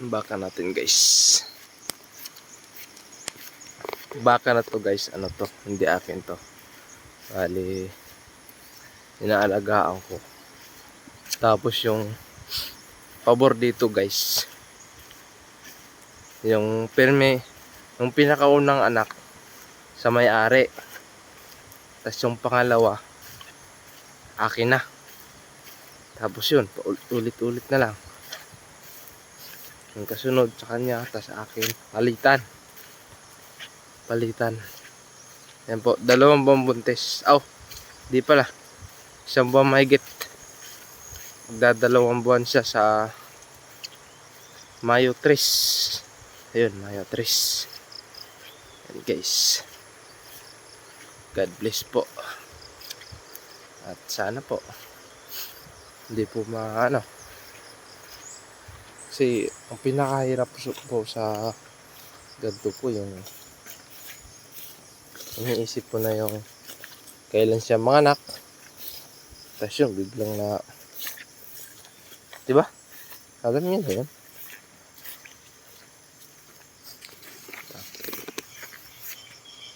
Baka natin guys. Baka na to guys. Ano to? Hindi akin to. Bali, inaalagaan ko. Tapos yung pabor dito guys. Yung perme, yung pinakaunang anak sa may-ari. Tapos yung pangalawa, akin na. Tapos yun, ulit-ulit na lang. Yung kasunod sa kanya, tapos akin, palitan. Yan po, 2 buwang buntis. Di pala. 1 buwan mahigit. Magdadalawang buwan siya sa Mayo 3. Ayun, Mayo 3. Yan guys. God bless po. At sana po hindi po kasi ang pinakahirap po sa ganito po yung iniisip ko na yung kailan siya manganak, tapos yung biglang na, diba? Alam niyo na yun.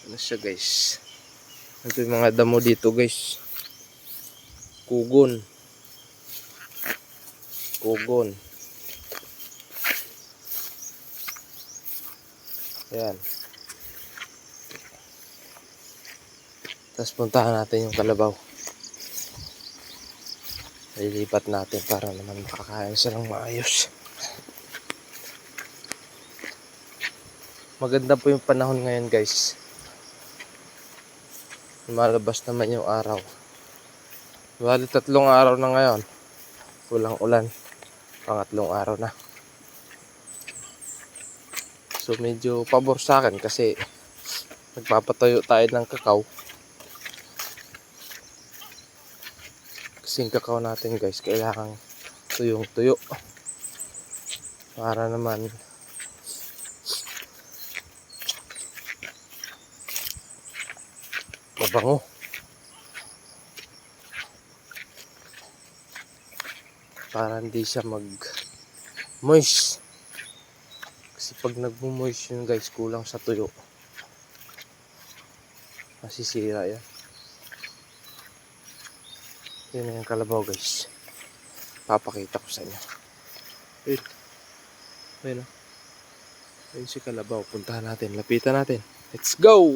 Ano siya guys? Ito yung mga damo dito guys. Kugon. Ayan. Tapos puntahan natin yung kalabaw. Lilipat natin para naman makakain silang maayos. Maganda po yung panahon ngayon guys. Malabas naman yung araw. Bali 3 araw na ngayon. Walang ulan. Pangatlong araw na. So medyo pabor sa akin kasi nagpapatayo tayo ng kakao. Kasi yung kakao natin guys, kailangan tuyong-tuyo. Para naman mabango. Para hindi siya mag-moist. Kasi pag nag-moist yun guys, kulang sa tuyo. Masisira yan. Yun na yung kalabaw guys. Papakita ko sa inyo. Ayun si kalabaw. Puntahan natin. Lapitan natin. Let's go!